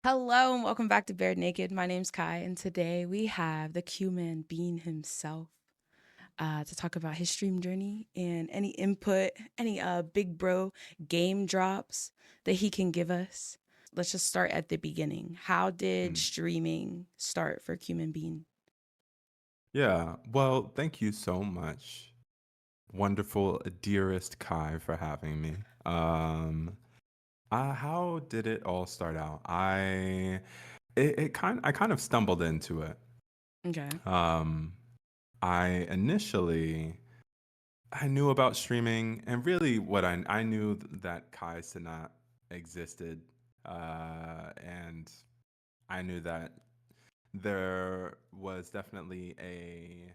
Hello and welcome back to Bare Naked. My name's Kai, and today we have the Qman Bean himself to talk about his stream journey and any input, any big bro game drops that he can give us. Let's just start at the beginning. How did Mm. streaming start for Qman Bean? Yeah, well, thank you so much, wonderful dearest Kai, for having me. How did it all start out? I kind of stumbled into it. Okay. Um, I initially I knew about streaming, and really, what I knew that Kai Cenat existed, and I knew that there was definitely a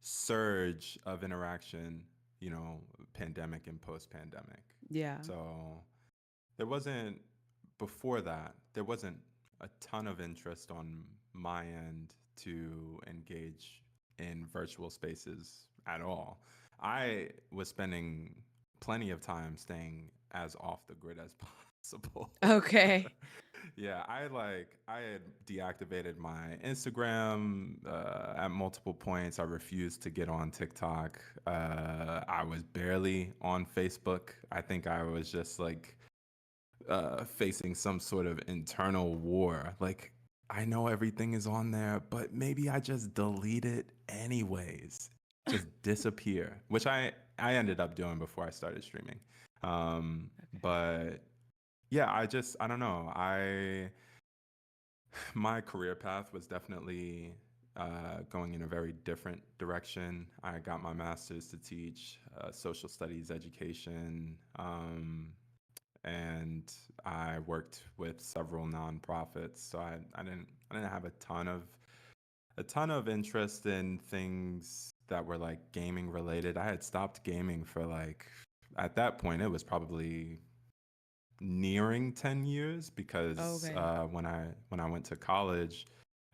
surge of interaction, pandemic and post pandemic. Yeah. So there wasn't, before that, there wasn't a ton of interest on my end to engage in virtual spaces at all. I was spending plenty of time staying as off the grid as possible. Okay. Yeah, I had deactivated my Instagram at multiple points. I refused to get on TikTok. I was barely on Facebook. I think I was just like facing some sort of internal war. Like, I know everything is on there, but maybe I just delete it anyways. Just disappear, which I ended up doing before I started streaming. But yeah, I don't know. I My career path was definitely going in a very different direction. I got my master's to teach social studies education, and I worked with several nonprofits. So I didn't have a ton of interest in things that were like gaming related. I had stopped gaming for like, at that point it was probably nearing 10 years, because Okay. when I went to college,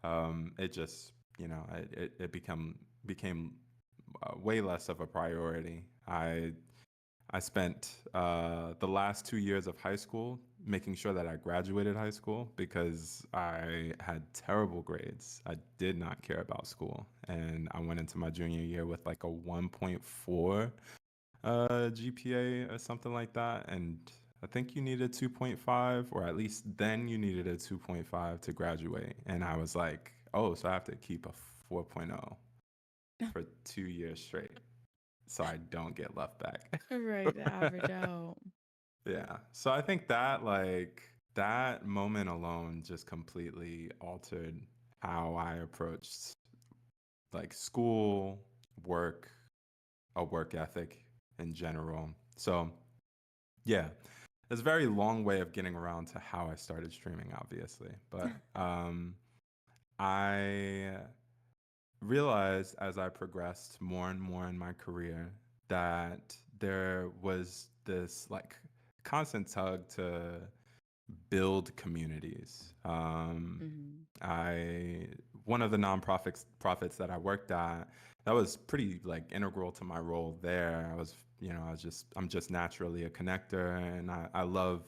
it just, it became way less of a priority. I spent the last 2 years of high school making sure that I graduated high school because I had terrible grades. I did not care about school, and I went into my junior year with like a 1.4 GPA or something like that. And I think you needed 2.5, or at least then you needed a 2.5 to graduate. And I was like, oh, so I have to keep a 4.0 for 2 years straight so I don't get left back. Right, the average out. Yeah. So I think that, like, that moment alone just completely altered how I approached like school, work, a work ethic in general. So yeah, it's a very long way of getting around to how I started streaming, obviously. But I realized as I progressed more and more in my career that there was this like constant tug to build communities. Hmm. I One of the nonprofits profits that I worked at, that was pretty like integral to my role there. I'm just naturally a connector, and I love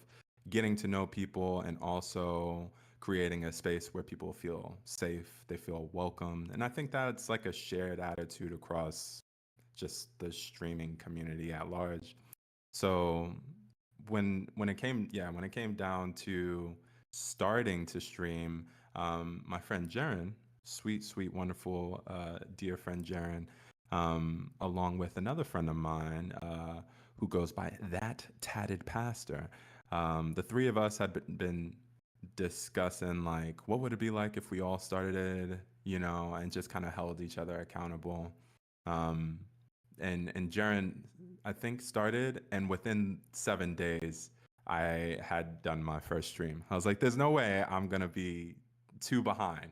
getting to know people, and also creating a space where people feel safe, they feel welcome. And I think that's like a shared attitude across just the streaming community at large. So when it came down to starting to stream, my friend Jaren, sweet, wonderful, dear friend Jaren, along with another friend of mine who goes by that tatted pastor, the three of us had been discussing like what would it be like if we all started it, and just kind of held each other accountable. Um, and Jaren, I think, started, and within 7 days, I had done my first stream. I was like, "There's no way I'm gonna be too behind.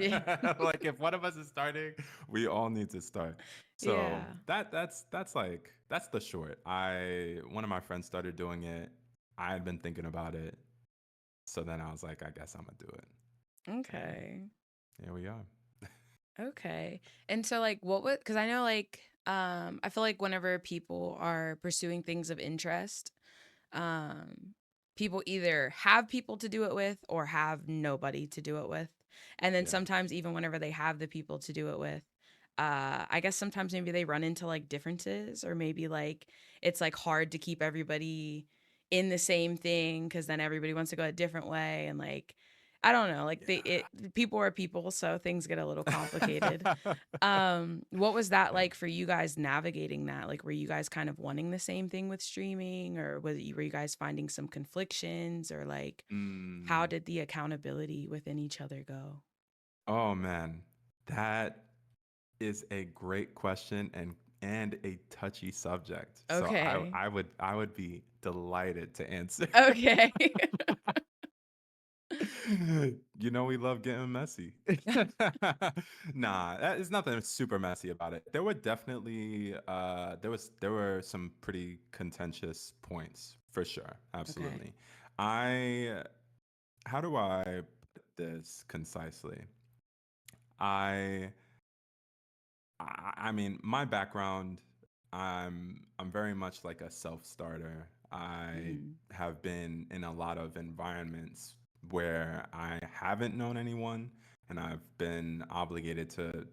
Yeah. Like, if one of us is starting, we all need to start." So Yeah. that's the short. I One of my friends started doing it. I had been thinking about it, so then I was like, "I guess I'm gonna do it," and Okay. here we are. Okay. And so like what would cuz I know like I feel like whenever people are pursuing things of interest, um people either have people to do it with or have nobody to do it with. And then Yeah. sometimes even whenever they have the people to do it with, I guess sometimes maybe they run into like differences, or maybe like it's like hard to keep everybody in the same thing because then everybody wants to go a different way, and like I don't know, like people are people, so things get a little complicated. Yeah. What was that Yeah. like for you guys navigating that? Like, were you guys kind of wanting the same thing with streaming, or were you guys finding some conflictions, or like, how Mm. did the accountability within each other go? Oh man, that is a great question and a touchy subject. So Okay. I would be delighted to answer. Okay. You know we love getting messy. Nah, there's nothing super messy about it. There were definitely there were some pretty contentious points for sure. Okay. Absolutely. I How do I put this concisely? I I mean, my background, I'm very much like a self-starter. I Mhm. have been in a lot of environments where I haven't known anyone, and I've been obligated to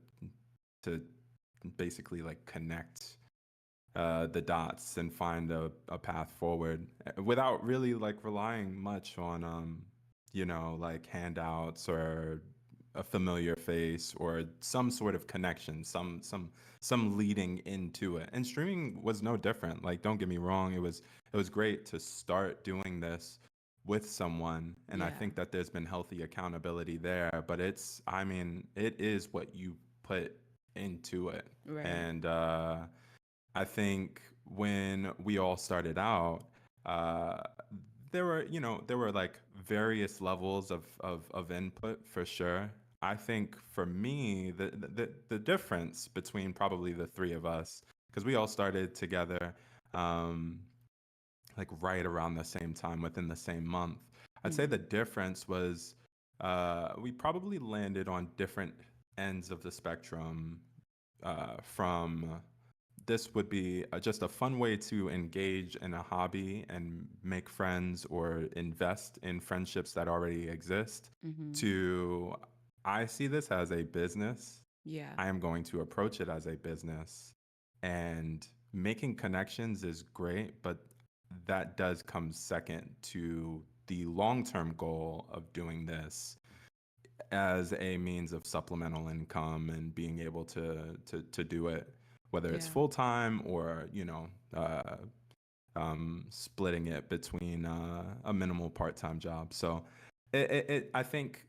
basically like connect the dots and find a path forward without really like relying much on like handouts or a familiar face or some sort of connection, some leading into it. And streaming was no different. Like, don't get me wrong, it was great to start doing this with someone, and I Yeah. think that there's been healthy accountability there, but I mean, it is what you put into it. Right. And I think when we all started out, uh, there were like various levels of input for sure. I think for me, the difference between probably the three of us, because we all started together, um, like right around the same time within the same month. I'd say Mhm. the difference was we probably landed on different ends of the spectrum from this would be just a fun way to engage in a hobby and make friends or invest in friendships that already exist Mhm. to I see this as a business. Yeah. I am going to approach it as a business, and making connections is great, but that does come second to the long-term goal of doing this as a means of supplemental income and being able to do it, whether it's Yeah. full time or splitting it between a minimal part time job. So I think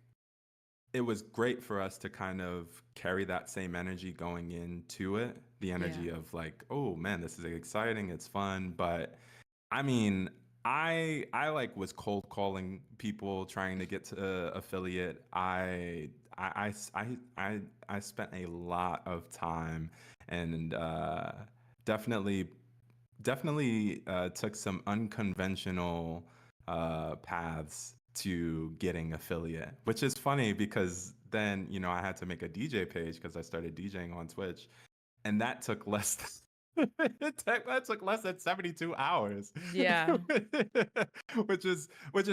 it was great for us to kind of carry that same energy going into it. The Yeah. energy of like, oh man, this is exciting, it's fun, but I mean, I like was cold calling people trying to get to affiliate. I spent a lot of time and definitely took some unconventional paths to getting affiliate, which is funny because then I had to make a DJ page because I started DJing on Twitch, and that took less that took less than 72 hours. Yeah. Which is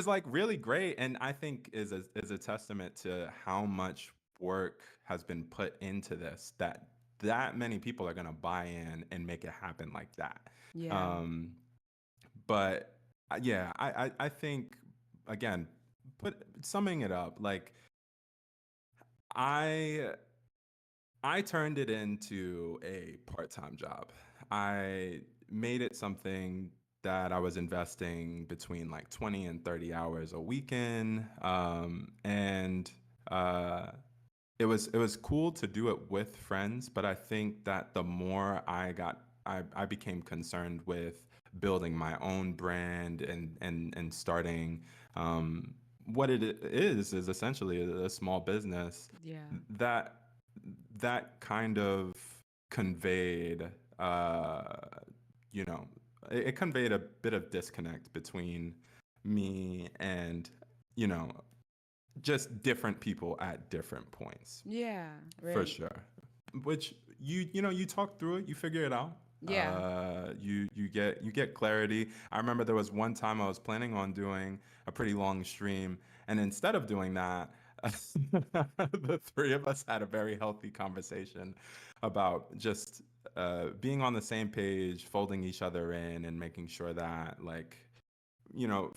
like really great, and I think is a testament to how much work has been put into this, that many people are going to buy in and make it happen like that. Yeah. um but yeah, I think, again, put summing it up, like I I turned it into a part-time job. I made it something that I was investing between like 20 and 30 hours a weekend. And it was cool to do it with friends, but I think that the more I became concerned with building my own brand and starting what it is essentially a small business Yeah. that that kind of conveyed uh you know it conveyed a bit of disconnect between me and you know just different people at different points, Yeah. for Right. sure. Which you talk through it, you figure it out. Yeah. You get clarity. I remember there was one time I was planning on doing a pretty long stream, and instead of doing that, the three of us had a very healthy conversation about just being on the same page, folding each other in, and making sure that like you know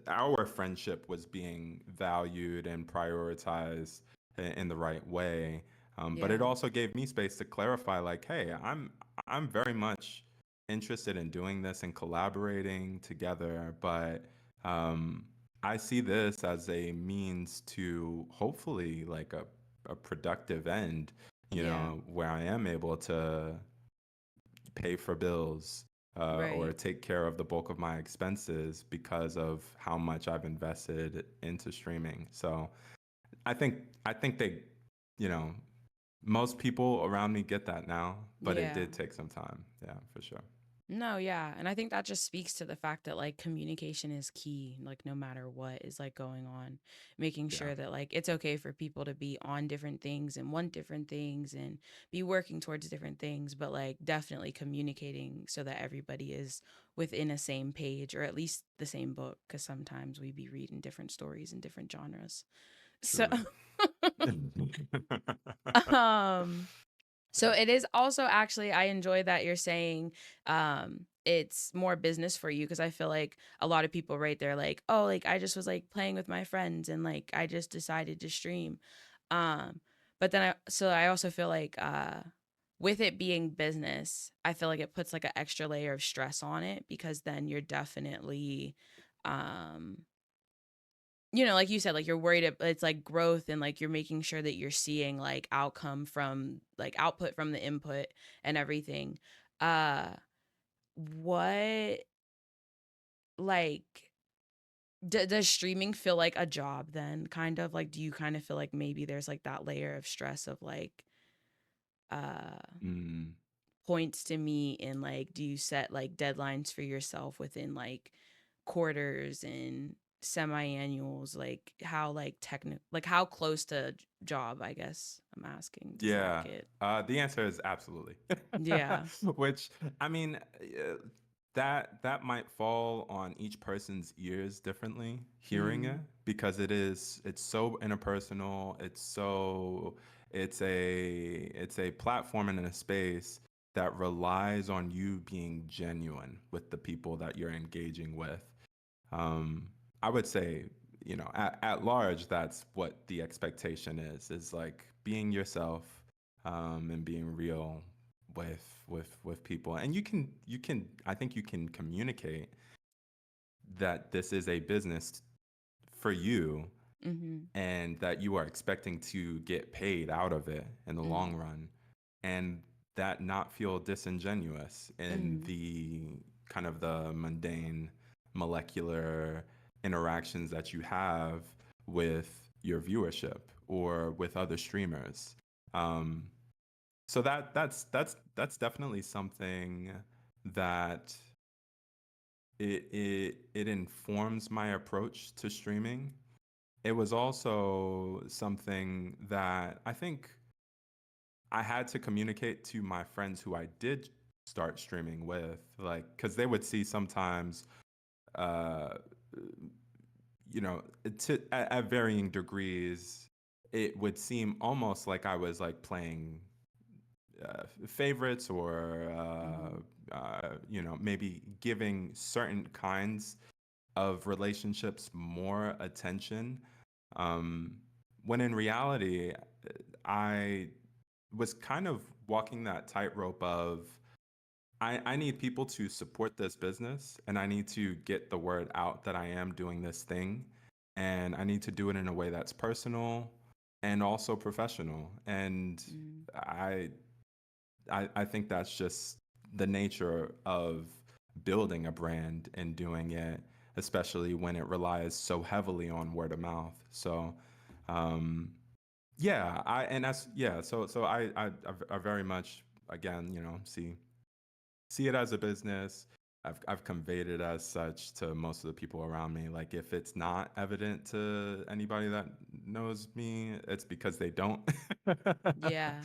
our friendship was being valued and prioritized in the right way. But it Yeah. also gave me space to clarify, like, hey, I'm very much interested in doing this and collaborating together, but um, I see this as a means to hopefully like a productive end, Yeah. where I am able to pay for bills or Right. take care of the bulk of my expenses because of how much I've invested into streaming. So I think I think they, you know, most people around me get that now, but it Yeah. did take some time. Yeah, for sure. No, yeah. And I think that just speaks to the fact that like communication is key, like no matter what is like going on, making Yeah, sure that like it's okay for people to be on different things and want different things and be working towards different things, but like definitely communicating so that everybody is within a same page or at least the same book. Cause sometimes we be reading different stories in different genres. So, truly. um, so Yeah. it is also actually I enjoy that you're saying it's more business for you because I feel like a lot of people right there like, oh, like I just was like playing with my friends and like I just decided to stream. Um but then I also feel like with it being business, I feel like it puts like an extra layer of stress on it because then you're definitely um like you said, like you're worried it's like growth and like you're making sure that you're seeing like outcome from like output from the input and everything. Uh what like does streaming feel like a job then kind of like do you kind of feel like maybe there's like that layer of stress of like uh Mm, points to meet and like do you set like deadlines for yourself within like quarters and semi-annuals like how like technical like how close to job I guess I'm asking does that yeah. get The answer is absolutely. yeah Which I mean, that might fall on each person's ears differently, hearing it, mm, because it's so interpersonal. It's a platform and a space that relies on you being genuine with the people that you're engaging with. um, I would say, at large, that's what the expectation is like being yourself, and being real with people. And I think you can communicate that this is a business for you mm-hmm, and that you are expecting to get paid out of it in the long mm, run, and that not feel disingenuous in mm-hmm, the kind of the mundane molecular interactions that you have with your viewership or with other streamers. um, so that's definitely something that it informs my approach to streaming. It was also something that I think I had to communicate to my friends who I did start streaming with, like, because they would see sometimes, uh, you know, at varying degrees, it would seem almost like I was like playing favorites or, mm-hmm, maybe giving certain kinds of relationships more attention. Um, when in reality, I was kind of walking that tightrope of I need people to support this business and I need to get the word out that I am doing this thing. And I need to do it in a way that's personal and also professional. And mm, I I think that's just the nature of building a brand and doing it, especially when it relies so heavily on word of mouth. So, um, yeah, I and that's yeah. So I very much again, see it as a business. I've conveyed it as such to most of the people around me. Like if it's not evident to anybody that knows me, it's because they don't. yeah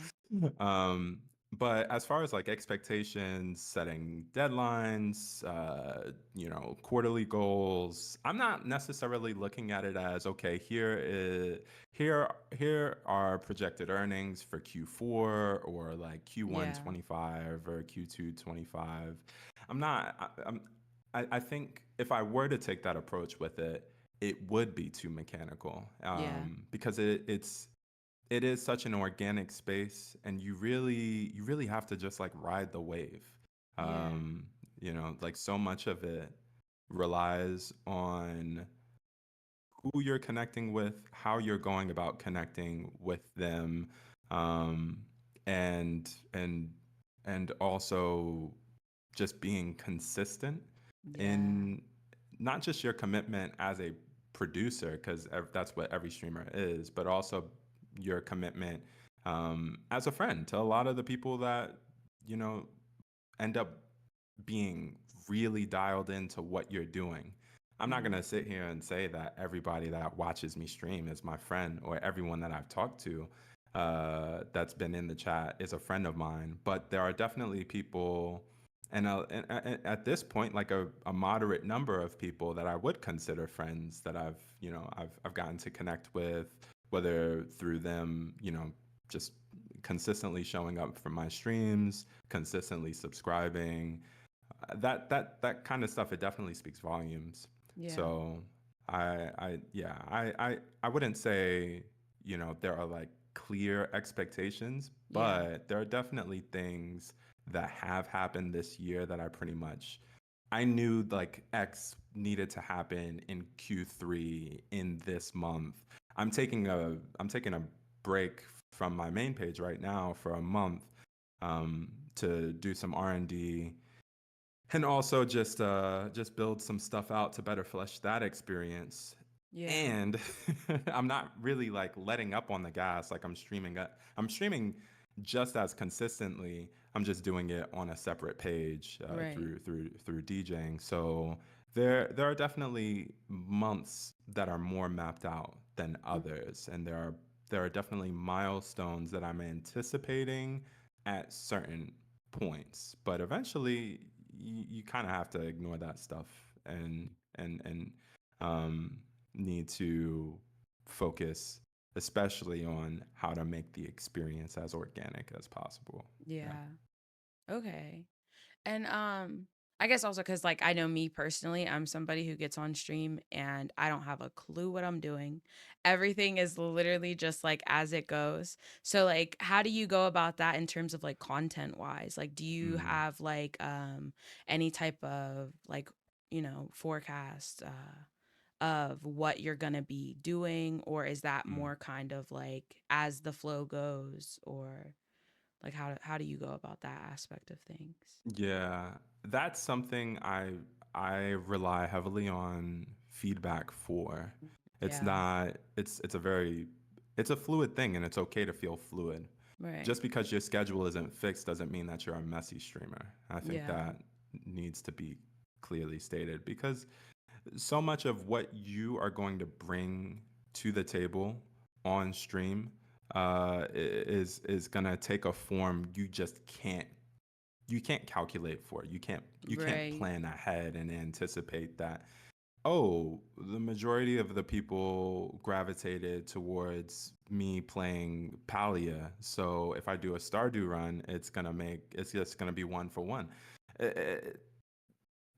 um, But as far as like expectations, setting deadlines, quarterly goals, I'm not necessarily looking at it as okay. Here are projected earnings for Q4 or like Q1 Yeah. 25 or Q2 25. I'm not. I think if I were to take that approach with it, it would be too mechanical, Yeah. because it is such an organic space, and you really have to just like ride the wave. Yeah. um like so much of it relies on who you're connecting with, how you're going about connecting with them, um and and and also just being consistent Yeah. in not just your commitment as a producer, because that's what every streamer is, but also your commitment as a friend to a lot of the people that you know end up being really dialed into what you're doing. I'm not going Mm-hmm. to sit here and say that everybody that watches me stream is my friend, or everyone that I've talked to that's been in the chat is a friend of mine. But there are definitely people, and at this point, like a moderate number of people that I would consider friends that I've gotten to connect with, whether through them, just consistently showing up for my streams, consistently subscribing, that kind of stuff, it definitely speaks volumes. Yeah. So I wouldn't say there are like clear expectations, Yeah. but there are definitely things that have happened this year that I knew like X needed to happen in Q3 in this month. I'm taking a break from my main page right now for a month, to do some R&D, and also just build some stuff out to better flesh that experience. Yeah. And I'm not really like letting up on the gas. Like I'm streaming just as consistently. I'm just doing it on a separate page, Right. through DJing. So there are definitely months that are more mapped out than others, and there are definitely milestones that I'm anticipating at certain points. But eventually, you kind of have to ignore that stuff, and um, need to focus, especially on how to make the experience as organic as possible. Yeah. Yeah. Okay. And I guess also cuz like I know me personally, I'm somebody who gets on stream and I don't have a clue what I'm doing. Everything is literally just like as it goes. So like how do you go about that in terms of like content wise? Like do you Mm, have like any type of like, forecast of what you're going to be doing, or is that mm. more kind of like as the flow goes, or like how do you go about that aspect of things? Yeah, that's something I rely heavily on feedback for. It's Yeah. not it's a fluid thing, and it's okay to feel fluid. Right. Just because your schedule isn't fixed doesn't mean that you're a messy streamer. I think Yeah. that needs to be clearly stated, because so much of what you are going to bring to the table on stream is gonna take a form you can't calculate for. You can't Right. plan ahead and anticipate that, oh, the majority of the people gravitated towards me playing Palia, so if I do a Stardew run, it's just gonna be one for one.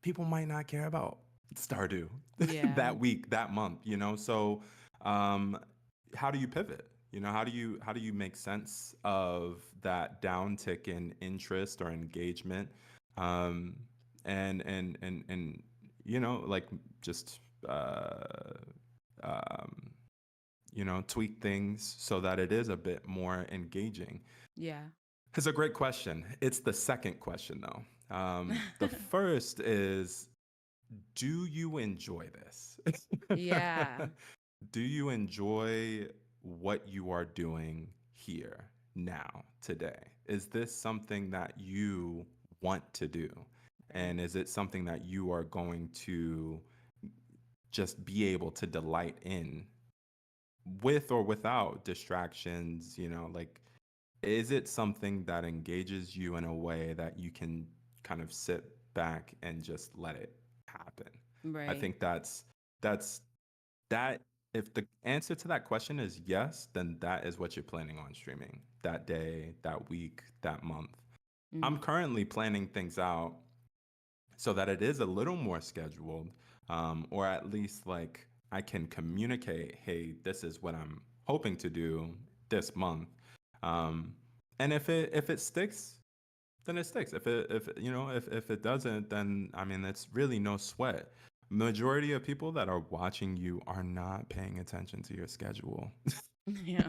People might not care about Stardew Yeah. that week, that month, So, um, how do you pivot? How do you make sense of that downtick in interest or engagement? Um, and like just um, tweak things so that it is a bit more engaging. Yeah. It's a great question. It's the second question though. The first is, do you enjoy this? Yeah. Do you enjoy what you are doing here now, today? Is this something that you want to do? Right. And is it something that you are going to just be able to delight in, with or without distractions? Like is it something that engages you in a way that you can kind of sit back and just let it happen? I Right. think that's that if the answer to that question is yes, then that is what you're planning on streaming that day, that week, that month. I'm Mm. currently planning things out so that it is a little more scheduled, or at least like I can communicate, hey, this is what I'm hoping to do this month. Um, and if it sticks, then it sticks. If you know if it doesn't, then I mean it's really no sweat. Majority of people that are watching you are not paying attention to your schedule. Yeah.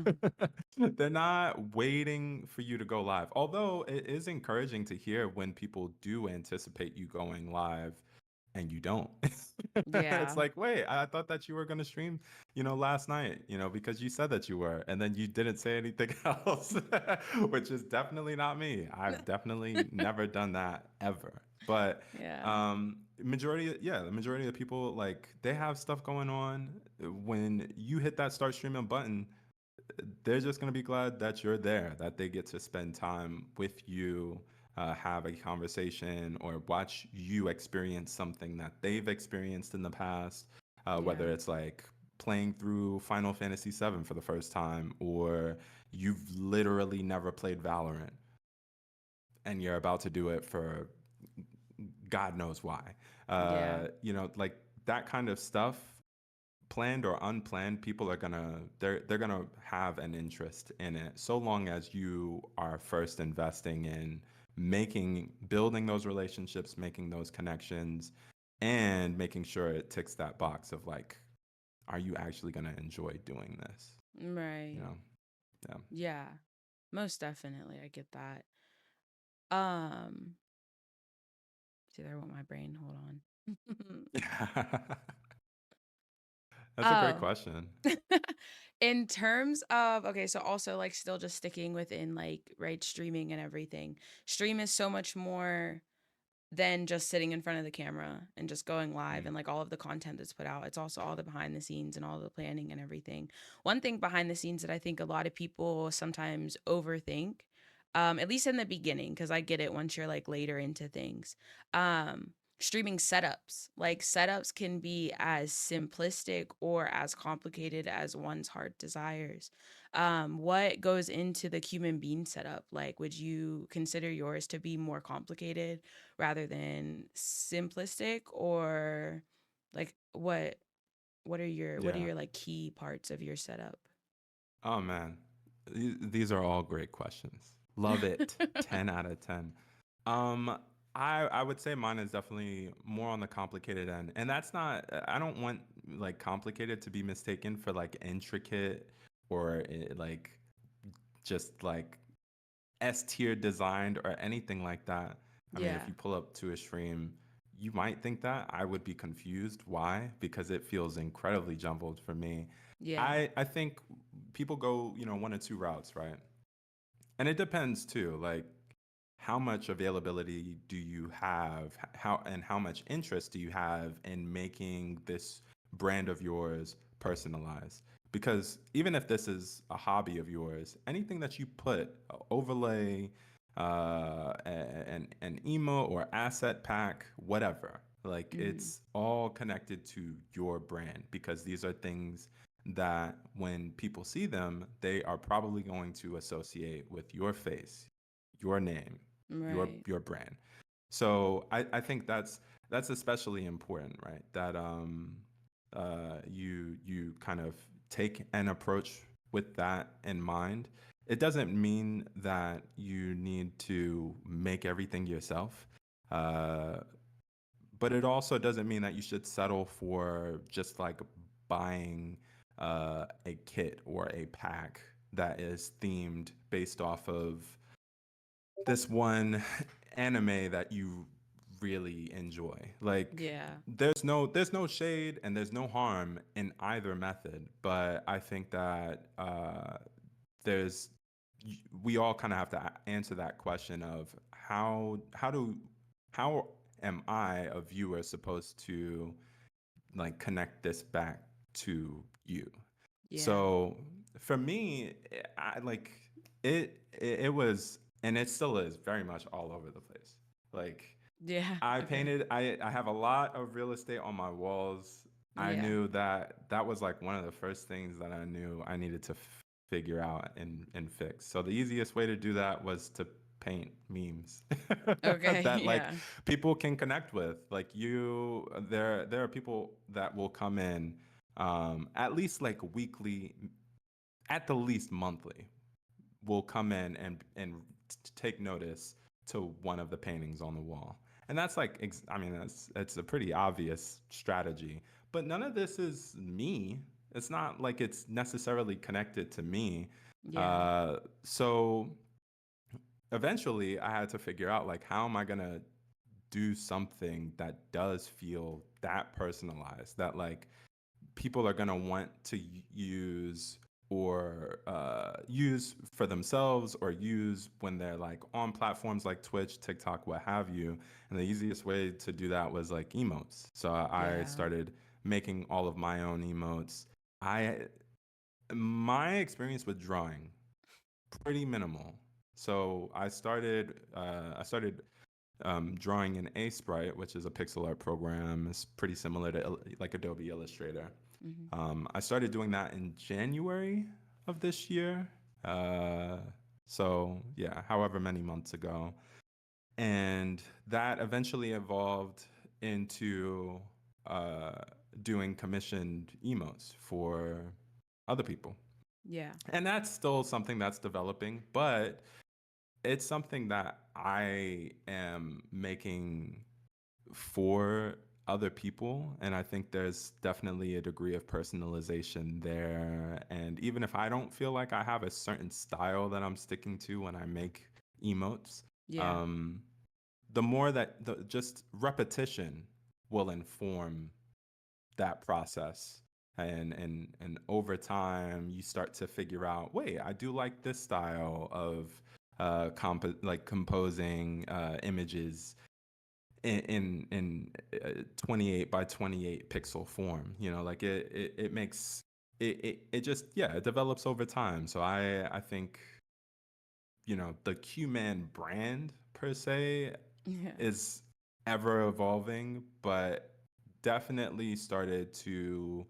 They're not waiting for you to go live. Although it is encouraging to hear when people do anticipate you going live and you don't. It's Yeah. like, wait, I thought that you were going to stream, last night, because you said that you were, and then you didn't say anything else, which is definitely not me. I've definitely never done that ever. But Yeah. the majority of people, like, they have stuff going on. When you hit that start streaming button, they're just going to be glad that you're there, that they get to spend time with you, have a conversation, or watch you experience something that they've experienced in the past, Yeah. whether it's like playing through Final Fantasy VII for the first time, or you've literally never played Valorant and you're about to do it for God knows why. Yeah. Like that kind of stuff, planned or unplanned, people are gonna they're gonna have an interest in it so long as you are first investing in building those relationships, making those connections, and making sure it ticks that box of like, are you actually gonna enjoy doing this? You Right. know? Yeah. Most definitely. I get that. Um, see, there went my brain. Hold on. Yeah. That's a great Oh. question. In terms of, okay, so also like still just sticking within like right streaming and everything. Stream is so much more than just sitting in front of the camera and just going live Mm. and like all of the content that's put out. It's also all the behind the scenes and all the planning and everything. One thing behind the scenes that I think a lot of people sometimes overthink, at least in the beginning, because I get it once you're like later into things. Streaming setups. Like setups can be as simplistic or as complicated as one's heart desires. What goes into the Qman bean setup? Like, would you consider yours to be more complicated rather than simplistic, or like what are Yeah. your like key parts of your setup? Oh man, these are all great questions. Love it. 10 out of 10. Um, I would say mine is definitely more on the complicated end. And that's not, I don't want like complicated to be mistaken for like intricate or like just like S tier designed or anything like that. I mean, if Yeah. you pull up to a stream, you might think that. I would be confused. Why? Because it feels incredibly jumbled for me. Yeah. I think people go, one or two routes, right? And it depends too. Like, how much availability do you have? How much interest do you have in making this brand of yours personalized? Because even if this is a hobby of yours, anything that you put overlay, an emo or asset pack, whatever, like Mm-hmm. it's all connected to your brand, because these are things that when people see them, they are probably going to associate with your face, your name, your Right. your brand. So I think that's especially important, right? That you kind of take an approach with that in mind. It doesn't mean that you need to make everything yourself. Uh, but it also doesn't mean that you should settle for just like buying a kit or a pack that is themed based off of this one anime that you really enjoy. Like, Yeah. there's no shade and there's no harm in either method, but I think that there's we all kind of have to answer that question of how am I, a viewer, supposed to like connect this back to you? Yeah. So for me, I like it was, and it still is very much all over the place. Like Yeah. I Okay. painted, I have a lot of real estate on my walls. I Yeah. knew that that was like one of the first things that I knew I needed to figure out and fix. So the easiest way to do that was to paint memes Okay. that like Yeah. people can connect with. Like there are people that will come in at least like weekly, at the least monthly, will come in and take notice to one of the paintings on the wall. And that's like, I mean, that's a pretty obvious strategy. But none of this is me. It's not like it's necessarily connected to me. Yeah. So eventually, I had to figure out like how am I gonna do something that does feel that personalized, that like people are going to want to use or use for themselves or use when they're like on platforms like Twitch, TikTok, what have you. And the easiest way to do that was like emotes. So I Yeah. started making all of my own emotes. I My experience with drawing pretty minimal. So I started drawing in A Sprite, which is a pixel art program. It's pretty similar to like Adobe Illustrator. Hmm. I started doing that in January of this year. Uh, so yeah, however many months ago, and that eventually evolved into uh, doing commissioned emotes for other people, Yeah. and that's still something that's developing, but it's something that I am making for other people. And I think there's definitely a degree of personalization there. And even if I don't feel like I have a certain style that I'm sticking to when I make emotes, Yeah. um, the more that the just repetition will inform that process. And over time you start to figure out, wait, I do like this style of like composing images in 28 by 28 pixel form. You know, like it makes it just, yeah, it develops over time. So I think, you know, the Qman brand per se Yeah. is ever evolving, but definitely started to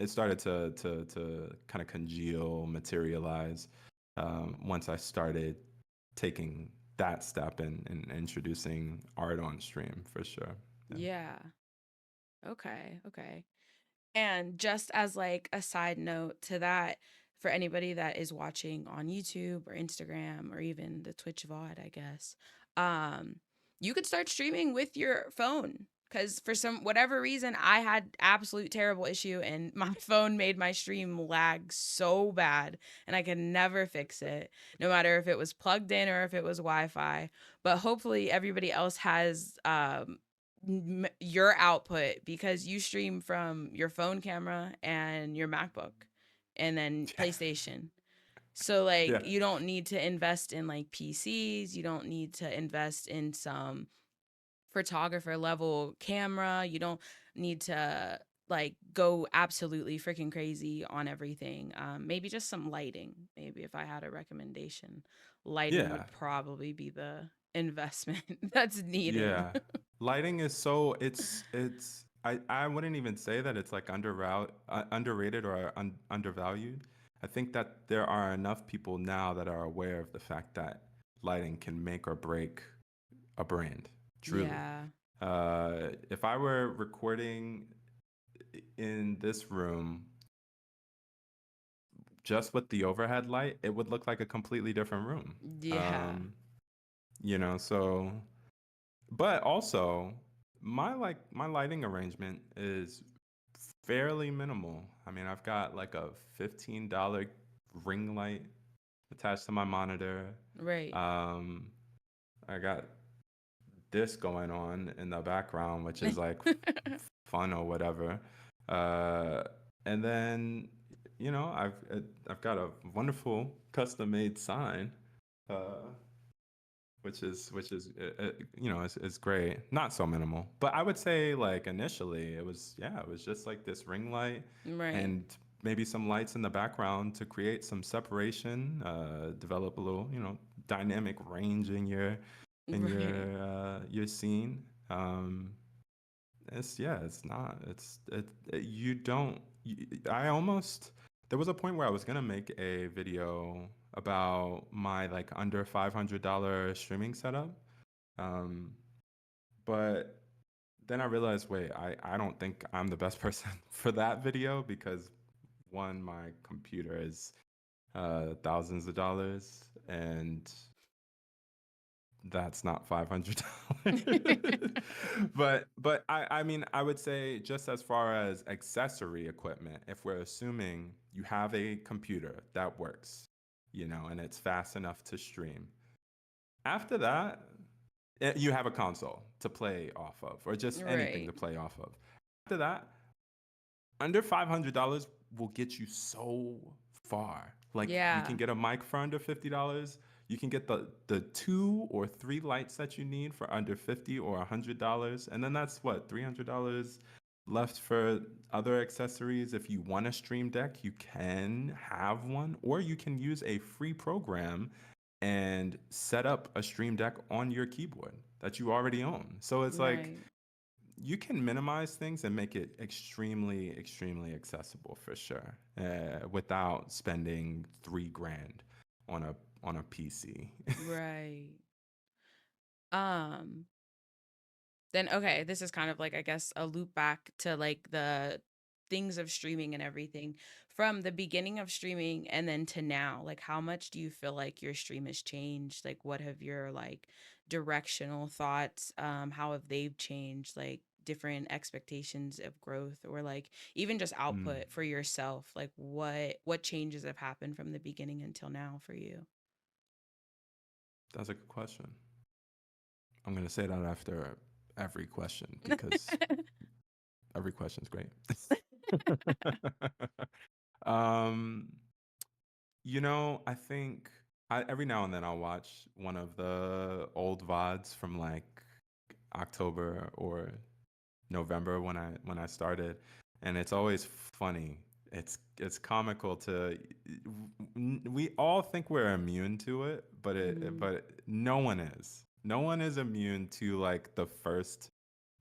it started to kind of congeal, materialize once I started taking that step and introducing art on stream for sure. Yeah. Yeah. Okay. Okay. And just as like a side note to that, for anybody that is watching on YouTube or Instagram or even the Twitch VOD, I guess, um, you could start streaming with your phone. Cause for some whatever reason, I had absolute terrible issue and my phone made my stream lag so bad and I could never fix it, no matter if it was plugged in or if it was Wi-Fi. But hopefully everybody else has your output because you stream from your phone camera and your MacBook and then PlayStation. So like Yeah. you don't need to invest in like PCs, you don't need to invest in some photographer level camera, you don't need to like go absolutely freaking crazy on everything. Maybe just some lighting. Maybe if I had a recommendation, lighting Yeah. would probably be the investment that's needed. Yeah. Lighting is so it's I wouldn't even say that it's like underrated or undervalued. I think that there are enough people now that are aware of the fact that lighting can make or break a brand, truly. Yeah. If I were recording in this room just with the overhead light, it would look like a completely different room. Yeah. Um, you know, so but also my lighting arrangement is fairly minimal. I mean, I've got like a $15 ring light attached to my monitor. Right. Um, I got this going on in the background, which is like fun or whatever. Uh, and then, you know, I've got a wonderful custom made sign, uh, which is you know, is great. Not so minimal, but I would say like initially it was, yeah, it was just like this ring light Right. and maybe some lights in the background to create some separation, develop a little, dynamic range in Right. your scene. It's not. You don't. I almost there was a point where I was gonna make a video about my like under $500 streaming setup, um, but then I realized, wait, I don't think I'm the best person for that video because one, my computer is thousands of dollars, and that's not $500. But I mean, I would say just as far as accessory equipment, if we're assuming you have a computer that works, and it's fast enough to stream. After that, you have a console to play off of, or just anything Right. to play off of. After that, under $500 will get you so far. Like you can Yeah. get a mic for under $50. You can get the two or three lights that you need for under 50 or $100, and then that's what, $300 left for other accessories. If you want a stream deck, you can have one, or you can use a free program and set up a stream deck on your keyboard that you already own. So it's like Right. you can minimize things and make it extremely, extremely accessible for sure, without spending 3 grand on a PC. Right. Um then okay, this is kind of like I guess a loop back to like the things of streaming and everything from the beginning of streaming and then to now. Like how much do you feel like your stream has changed? Like what have your like directional thoughts how have they changed like different expectations of growth or like even just Mm, output for yourself? Like what changes have happened from the beginning until now for you? that's a good question. I'm gonna say that after every question because every question is great. um, I think every now and then I'll watch one of the old VODs from like October or November when I started, and it's always funny. It's comical to we all think we're immune to it, Mm. but no one is. No one is immune to like the first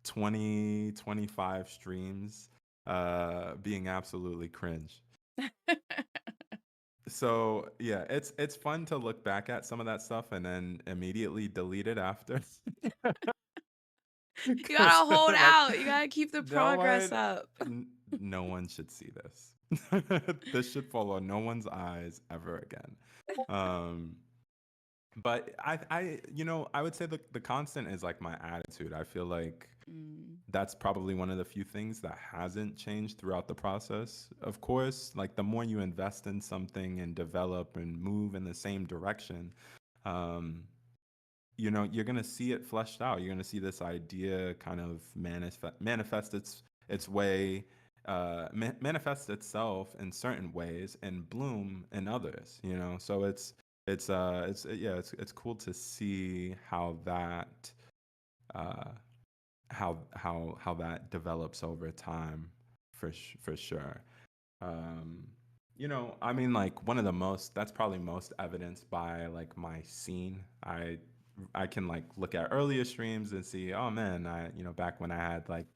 20-25 streams being absolutely cringe. So yeah, it's fun to look back at some of that stuff and then immediately delete it after. You Because gotta hold like out. You gotta keep the no progress one up. no one should see this. This should follow no one's eyes ever again. um but I would say the constant is like my attitude. I feel like Mm, that's probably one of the few things that hasn't changed throughout the process. Of course, like the more you invest in something and develop and move in the same direction, um you're gonna see it fleshed out. You're gonna see this idea kind of manifest its way, manifest itself in certain ways and bloom in others. So it's cool to see uh, how that develops over time, for sure. um I mean, like one of the most that's probably most evidenced by like my scene. I can like look at earlier streams and see, oh man, I back when I had like,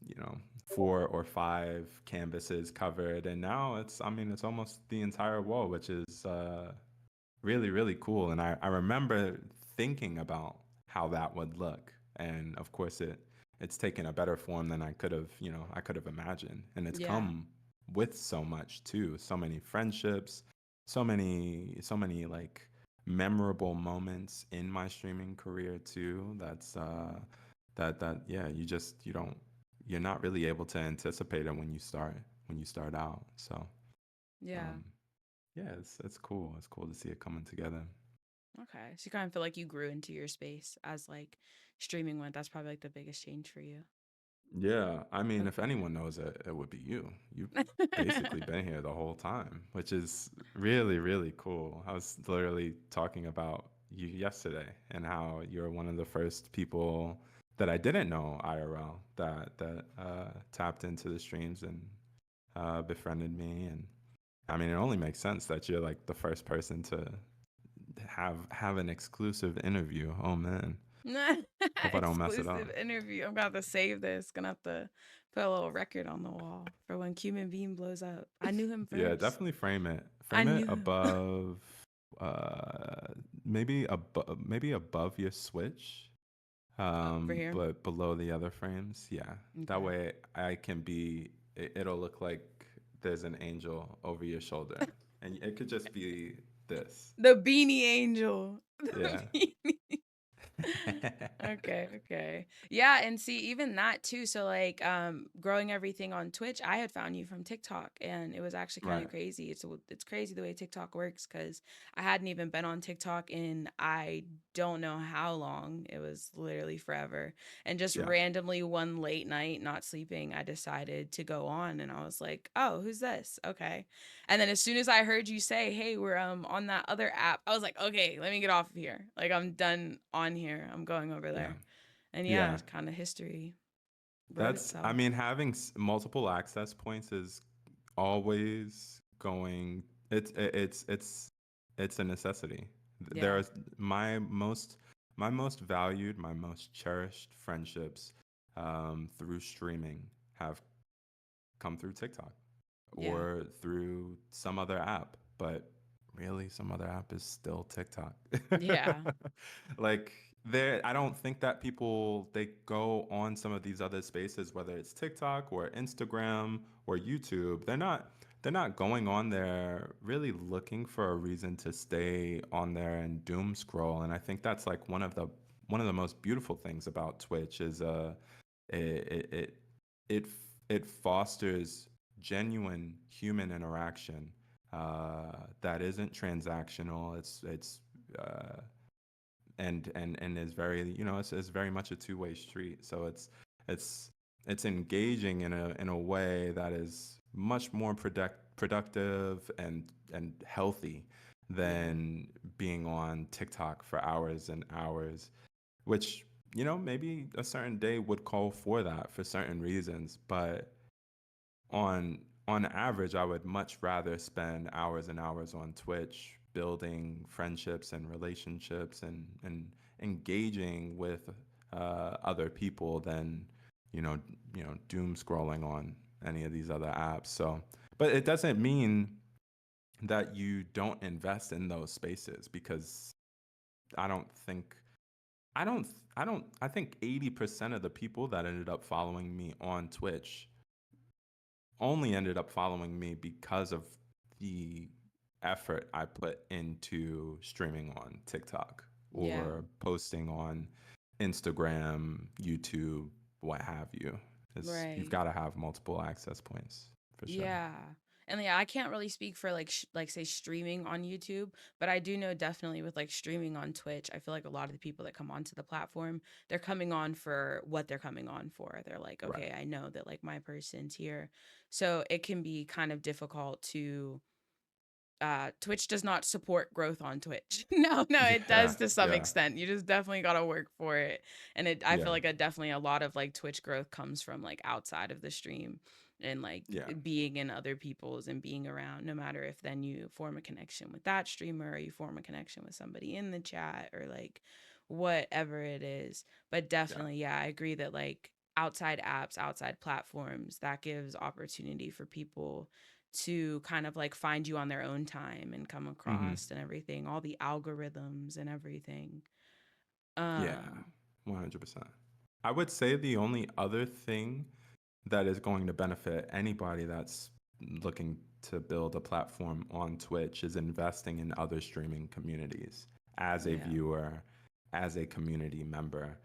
you know 4 or 5 canvases covered, and now it's almost the entire wall, which is really, really cool. And I remember thinking about how that would look. And of course it's taken a better form than I could have imagined. And it's yeah. come with so much too. So many friendships, so many like memorable moments in my streaming career too. That yeah, you're not really able to anticipate it when you start out. So Yeah. um yeah, it's cool. It's cool to see it coming together. Okay. So you kind of feel like you grew into your space as like streaming went. That's probably like the biggest change for you. Yeah, I mean, if Okay. anyone knows it, it would be you. You've basically been here the whole time, which is really, really cool. I was literally talking about you yesterday and how you're one of the first people that I didn't know IRL that tapped into the streams and befriended me, and I mean, it only makes sense that you're like the first person to have an exclusive interview. Oh man, hope I don't mess it Exclusive up. interview. I'm gonna have to save this. Gonna have to put a little record on the wall for when Cuban Bean blows up. I knew him Yeah, first. definitely frame it. I Frame it knew him. above, maybe above your switch, Over here. but below the other frames. Yeah, that Okay. way I can be. It'll look like there's an angel over your shoulder, and it could just be this. The beanie angel. The Yeah. beanie. Okay, okay. Yeah, and see even that too. So like growing everything on Twitch, I had found you from TikTok and it was actually kind of Right. crazy. It's crazy the way TikTok works cuz I hadn't even been on TikTok in I don't know how long. It was literally forever. And just Yeah. randomly one late night not sleeping, I decided to go on and I was like, "Oh, who's this?" Okay. And then as soon as I heard you say, "Hey, we're on that other app," I was like, "Okay, let me get off of here. Like I'm done on here. I'm going over Yeah. there." And yeah, Yeah. it's kind of history wrote I itself. mean, having multiple access points is always going. It's a necessity. Yeah. There's my most my most valued, my most cherished friendships through streaming have come through TikTok Yeah. or through some other app, but really some other app is still TikTok. Yeah. Like there I don't think that people they go on some of these other spaces, whether it's TikTok or Instagram or YouTube, they're not going on there really looking for a reason to stay on there and doom scroll. And I think that's like one of the most beautiful things about Twitch is it it it it, it fosters genuine human interaction that isn't transactional. It's uh, and is very it's very much a two-way street. So it's it's engaging in a way that is much more productive and healthy Yeah. than being on TikTok for hours and hours, which maybe a certain day would call for that for certain reasons, but on average, I would much rather spend hours and hours on Twitch building friendships and relationships and engaging with other people than you know doom scrolling on any of these other apps. So, but it doesn't mean that you don't invest in those spaces, because I don't think I think 80% of the people that ended up following me on Twitch only ended up following me because of the effort I put into streaming on TikTok Yeah. or posting on Instagram, YouTube, what have you. Is you've Right. got to have multiple access points for sure. Yeah. And yeah, I can't really speak for like like say streaming on YouTube, but I do know definitely with like streaming on Twitch, I feel like a lot of the people that come onto the platform, they're coming on for what they're coming on for. They're like, Right. okay, I know that like my person's here. So it can be kind of difficult to Twitch does not support growth on Twitch. No, it Yeah. does to some Yeah. extent. You just definitely got to work for it. And I feel Yeah. like definitely a lot of like Twitch growth comes from like outside of the stream and like Yeah. being in other people's and being around, no matter if then you form a connection with that streamer or you form a connection with somebody in the chat or like whatever it is. But Yeah. definitely, yeah, I agree that like outside apps, outside platforms, that gives opportunity for people to kind of like find you on their own time and come Mhm. across and everything, all the algorithms and everything. Yeah. Um, 100%. I would say the only other thing that is going to benefit anybody that's looking to build a platform on Twitch is investing in other streaming communities as a yeah. viewer, as a community member.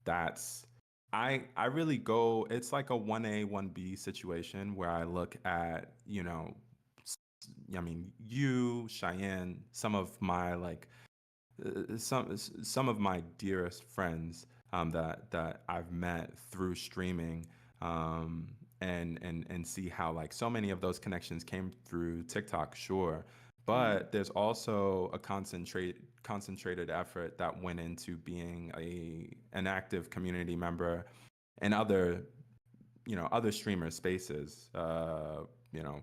That's I really go it's like a 1A 1B situation where I look at, I mean, you, Cheyenne, some of my like some of my dearest friends that I've met through streaming, and see how like so many of those connections came through TikTok, sure, Mm, but there's also a concentrated effort that went into being an active community member and other other streamer spaces, you know,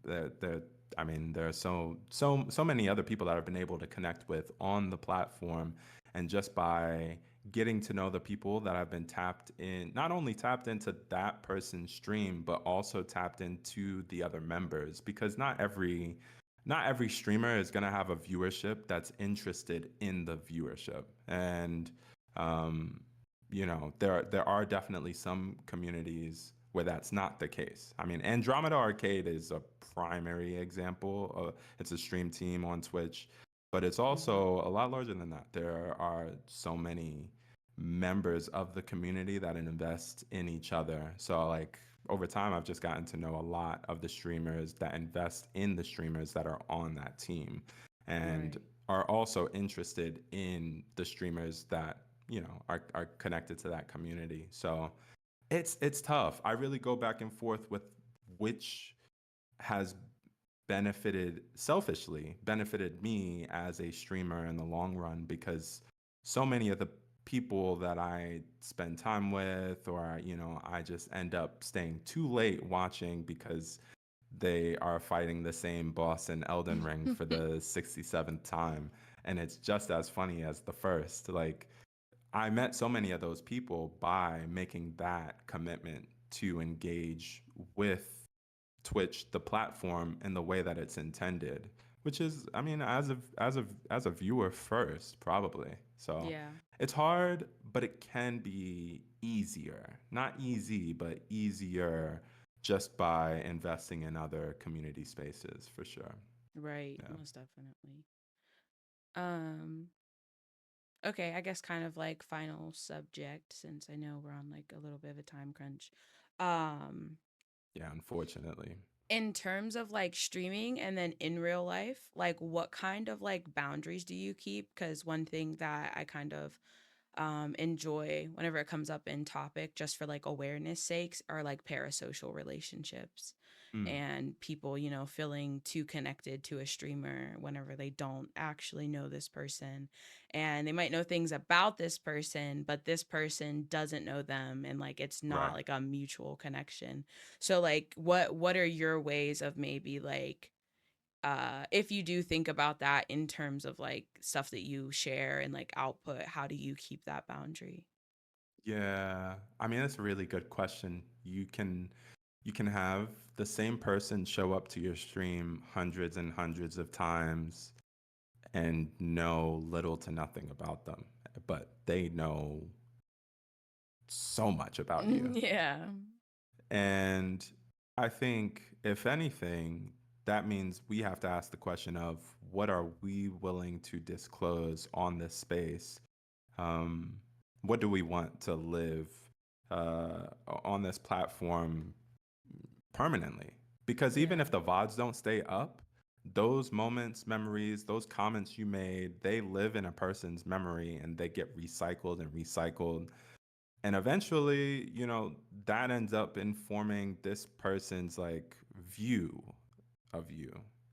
there I mean, there are so many other people that I've been able to connect with on the platform, and just by getting to know the people that I've been tapped in, not only tapped into that person's stream, but also tapped into the other members, because not every streamer is going to have a viewership that's interested in the viewership. And um, there are definitely some communities where that's not the case. I mean, Andromeda Arcade is a primary example. It's a stream team on Twitch, but it's Hmm. also a lot larger than that. There are so many members of the community that invest in each other. So like over time, I've just gotten to know a lot of the streamers that invest in the streamers that are on that team, and Right. are also interested in the streamers that are connected to that community. So it's tough. I really go back and forth with which has benefited me as a streamer in the long run, because so many of the people that I spend time with, or I just end up staying too late watching because they are fighting the same boss in Elden Ring for the 67th time, and it's just as funny as the first. Like, I met so many of those people by making that commitment to engage with Twitch, the platform, in the way that it's intended, which is, I mean, as a viewer first, probably. So Yeah. it's hard, but it can be easier. Not easy, but easier, just by investing in other community spaces, for sure. Right. Yeah. Most definitely. Um, okay, I guess kind of like final subject since I know we're on like a little bit of a time crunch. Um, Yeah, unfortunately. in terms of like streaming and then in real life, like what kind of like boundaries do you keep? Because one thing that I kind of enjoy whenever it comes up in topic just for like awareness sakes are like parasocial relationships Mm, and people, feeling too connected to a streamer whenever they don't actually know this person. And they might know things about this person, but this person doesn't know them and like it's not right. like a mutual connection. So like what are your ways of maybe like if you do think about that in terms of like stuff that you share and like output, how do you keep that boundary? Yeah. I mean, that's a really good question. You can have the same person show up to your stream hundreds and hundreds of times and know little to nothing about them, but they know so much about you. Yeah. And I think, if anything, that means we have to ask the question of, what are we willing to disclose on this space? Um, what do we want to live uh, on this platform permanently? Because even Yeah. if the VODs don't stay up, those moments, memories, those comments you made, they live in a person's memory, and they get recycled and recycled. And eventually, that ends up informing this person's like view of you,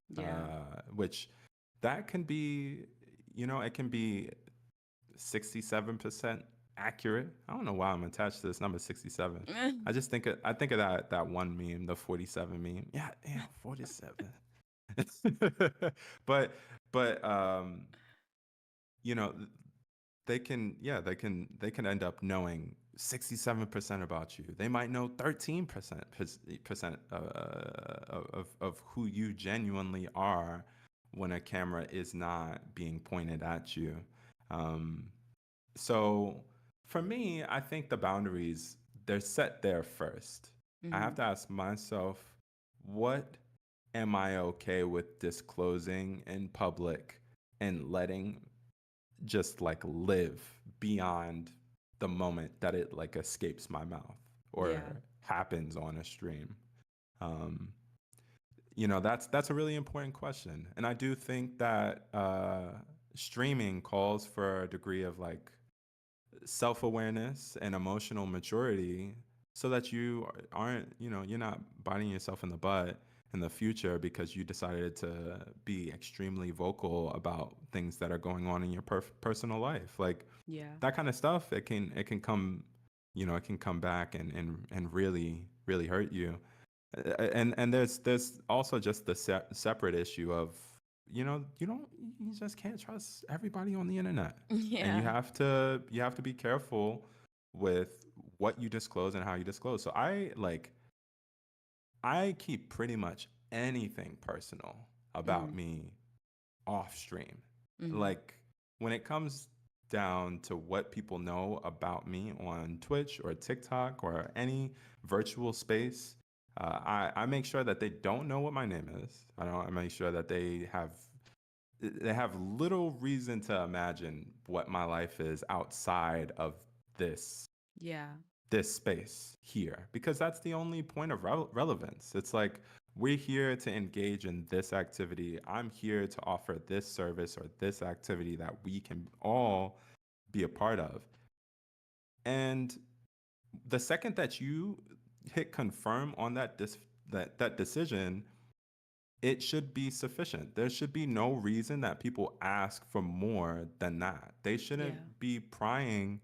Yeah. which that can be, it can be 67% accurate. I don't know why I'm attached to this number 67. I think of that one meme, the 47 meme. Yeah, damn, 47. but but you know, they can end up knowing 67% about you. They might know 13% of who you genuinely are when a camera is not being pointed at you. Um, so for me, I think the boundaries, they're set there first. I have Hmm. to ask myself, what am I okay with disclosing in public and letting just like live beyond the moment that it like escapes my mouth Yeah. or happens on a stream? Um, that's a really important question, and I do think that streaming calls for a degree of like self awareness and emotional maturity, so that you aren't, you're not biting yourself in the butt in the future because you decided to be extremely vocal about things that are going on in your personal life. Like, Yeah. that kind of stuff, it can come back and really, really hurt you. And there's also just the separate issue of, you just can't trust everybody on the internet, and Yeah. you have to be careful with what you disclose and how you disclose. So I keep pretty much anything personal about Mm. me off stream. Mm. Like, when it comes down to what people know about me on Twitch or TikTok or any virtual space, I make sure that they don't know what my name is. I make sure that they have little reason to imagine what my life is outside of this Yeah. this space here, because that's the only point of relevance. It's like, we're here to engage in this activity. I'm here to offer this service or this activity that we can all be a part of. And the second that you hit confirm on that decision, it should be sufficient. There should be no reason that people ask for more than that. They shouldn't Yeah. be prying,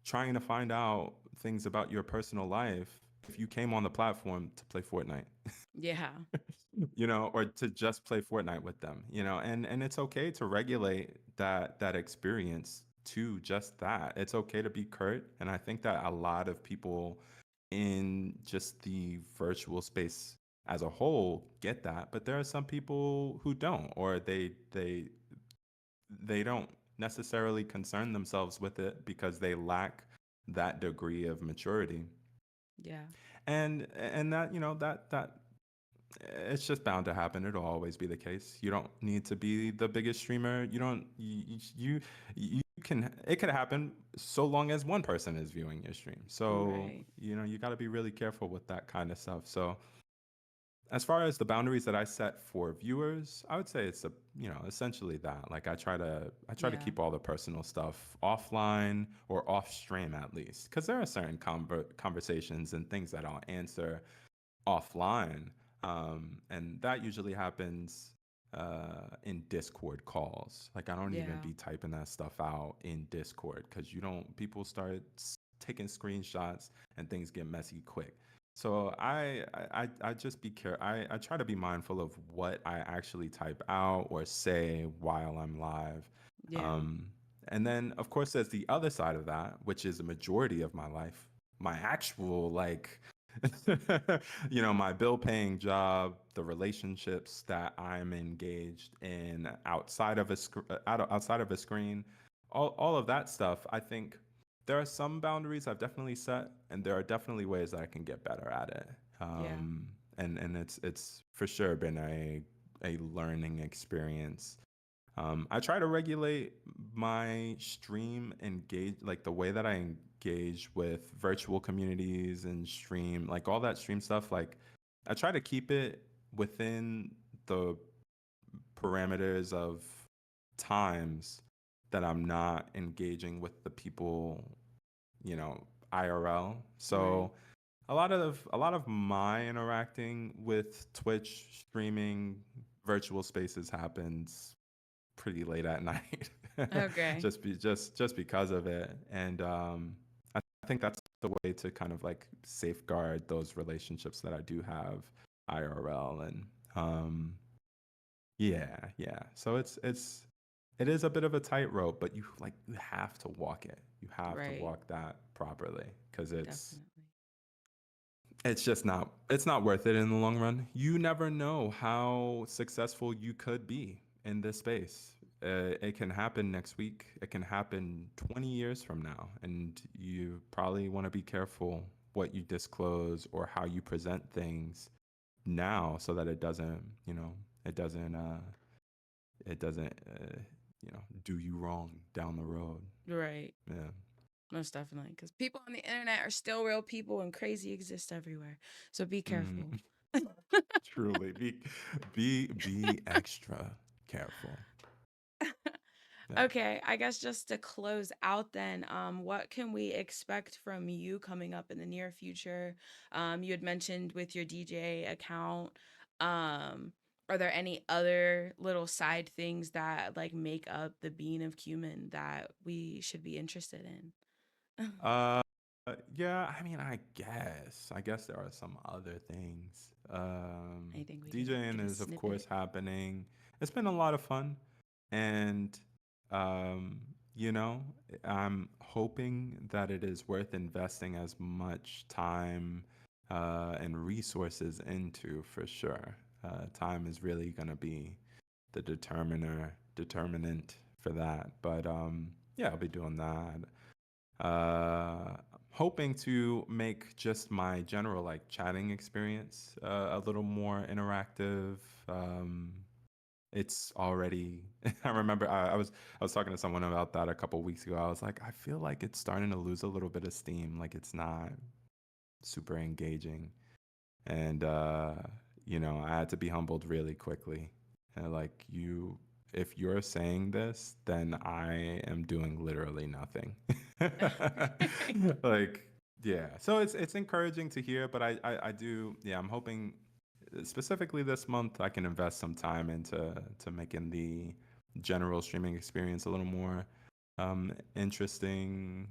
trying to find out things about your personal life if you came on the platform to play Fortnite, Yeah. or to just play Fortnite with them, and it's okay to regulate that experience to just that. It's okay to be curt, and I think that a lot of people in just the virtual space as a whole get that, but there are some people who don't, or they don't necessarily concern themselves with it because they lack that degree of maturity. Yeah. And that, that it's just bound to happen. It'll always be the case. You don't need to be the biggest streamer. You don't you can It could happen so long as one person is viewing your stream. So, Right. you got to be really careful with that kind of stuff. So, as far as the boundaries that I set for viewers, I would say it's essentially that. Like, I try to Yeah. keep all the personal stuff offline or off stream, at least, because there are certain conversations and things that I'll answer offline, and that usually happens in Discord calls. Like, I don't even Yeah. be typing that stuff out in Discord, because you don't people start taking screenshots and things get messy quick. So I just be care. I try to be mindful of what I actually type out or say while I'm live. Yeah. Um, and then, of course, there's the other side of that, which is a majority of my life, my actual, like, my bill paying job, the relationships that I'm engaged in outside of outside of a screen, all of that stuff. I think there are some boundaries I've definitely set, and there are definitely ways that I can get better at it. Yeah. And it's for sure been a learning experience. I try to regulate my stream like the way that I engage with virtual communities and stream, like all that stream stuff. Like, I try to keep it within the parameters of times that I'm not engaging with the people, IRL. Right. So a lot of my interacting with Twitch streaming virtual spaces happens pretty late at night, Okay. just because of it. And I think that's the way to kind of like safeguard those relationships that I do have IRL. And yeah. So it is a bit of a tightrope, but you have to walk it. You have to Right. walk that properly, because Definitely. it's not worth it in the long run. You never know how successful you could be in this space. It can happen next week. It can happen 20 years from now, and you probably want to be careful what you disclose or how you present things now, so that it doesn't it doesn't do you wrong down the road. Right. Yeah. Most definitely. Because people on the internet are still real people and crazy exists everywhere. So be careful. Mm, truly, be extra careful. Yeah. Okay, I guess just to close out then, what can we expect from you coming up in the near future? You had mentioned with your DJ account. Um, are there any other little side things that like make up the bean of cumin that we should be interested in? Uh, Yeah, I mean, I guess there are some other things. Anything we could DJing get a is of course snippet? happening. It's been a lot of fun, and um, you know, I'm hoping that it is worth investing as much time and resources into for sure. Time is really gonna be the determinant for that. But yeah, I'll be doing that. Hoping to make just my general like chatting experience a little more interactive. Um, it's already. I remember I was talking to someone about that a couple weeks ago. I was like, I feel like it's starting to lose a little bit of steam. Like it's not super engaging, and I had to be humbled really quickly. And like if you're saying this, then I am doing literally nothing. Like, yeah. So it's encouraging to hear, but I do, yeah. I'm hoping specifically this month I can invest some time into making the general streaming experience a little more interesting.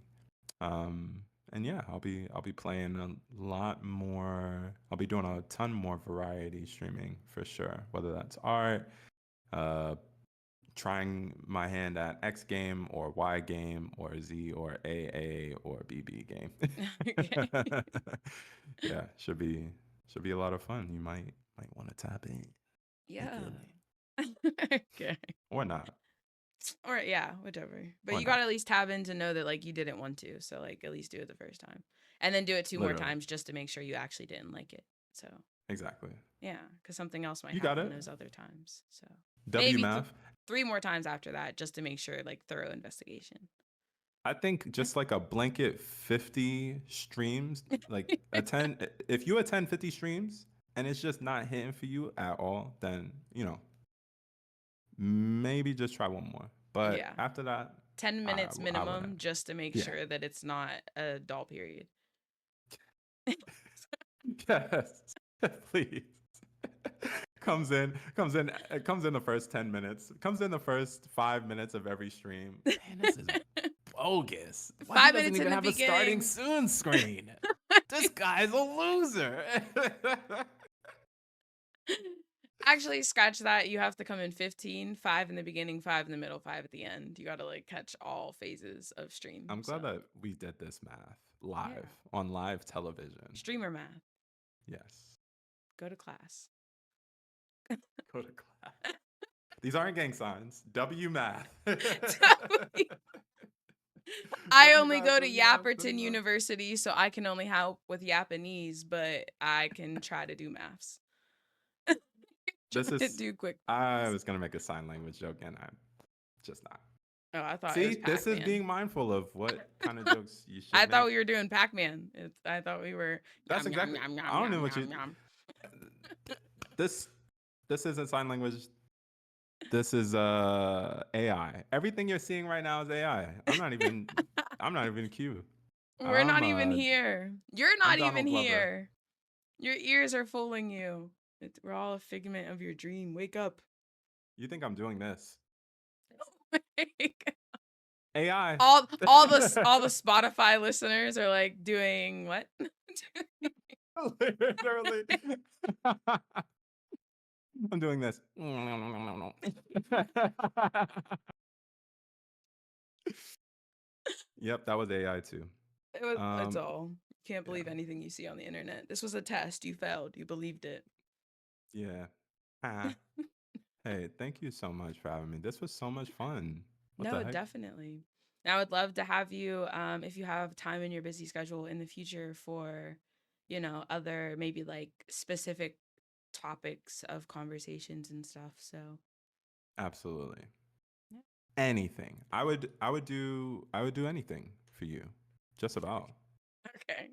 um, and yeah, I'll be playing a lot more. I'll be doing a ton more variety streaming for sure. Whether that's art, uh, trying my hand at X game or Y game or Z or AA or BB game. Okay. Yeah, should be a lot of fun. You might want to tap in. You Yeah. feel me? Okay. Or not? Or yeah, whichever. But Or you got not? to at least tab in to know that like you didn't want to. So like at least do it the first time. And then do it two more Literally, times just to make sure you actually didn't like it. So, exactly. yeah, cuz something else might You got happen it. those other times. So, W maybe math. three more times after that just to make sure like thorough investigation. I think just like a blanket 50 streams, like attend if you attend 50 streams and it's just not hitting for you at all, then, maybe just try one more. But Yeah. after that, 10 I minutes I wouldn't. minimum just to make Yeah. sure that it's not a dull period. Yes. Please. Comes in the first 10 minutes. Comes in the first 5 minutes of every stream. Man, this is bogus. Why he Five doesn't minutes in even the have a starting beginning. soon screen? This guy's a loser. Actually, scratch that. You have to come in 15, 5 in the beginning, 5 in the middle, 5 at the end. You got to like catch all phases of stream. I'm So, glad that we did this math yeah. live on live television. Streamer math. Yes. Go to class. Go to class. These aren't gang signs. W math. I W only math, go to W math, Yapperton W math. University, so I can only help with Japanese, but I can try to do maths. This Try to is, do quick I maths. was going to make a sign language joke and I'm just not. Oh, I thought it was See, this Pac is Man. being mindful of what kind of jokes you I should thought make. we were doing Pac Man. I thought we were That's yum yum exactly, yum I yum don't know yum what you, yum yum. this, this isn't sign language. This is AI. Everything you're seeing right now is AI. I'm not even Q. We're I'm not even here. You're I'm not even Donald Glover. here. Your ears are fooling you. We're all a figment of your dream. Wake up. You think I'm doing this? AI. All the Spotify listeners are like doing what? Literally. I'm doing this. Yep, that was AI too. It's Um, all. Can't yeah, believe anything you see on the internet. This was a test. You failed. You believed it. yeah. Ah. Hey, thank you so much for having me. This was so much fun. What the No, heck? definitely. I would love to have you, if you have time in your busy schedule in the future for, other maybe like specific topics of conversations and stuff. So, Absolutely. yeah. Anything. I would do anything for you. Just about. Okay.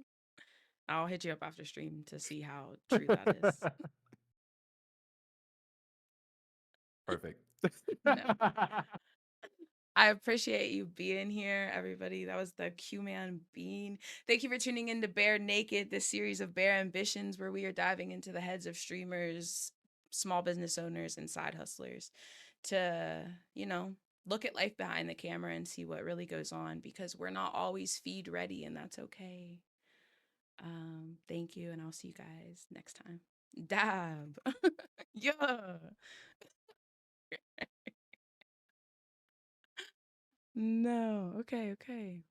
I'll hit you up after stream to see how true that is. Perfect. No. I appreciate you being here, everybody. That was the Qman Bean. Thank you for tuning in to Bare Naked, this series of bare ambitions where we are diving into the heads of streamers, small business owners, and side hustlers to, look at life behind the camera and see what really goes on because we're not always feed ready, and that's okay. Thank you, and I'll see you guys next time. Dab. Yeah. No. Okay, okay.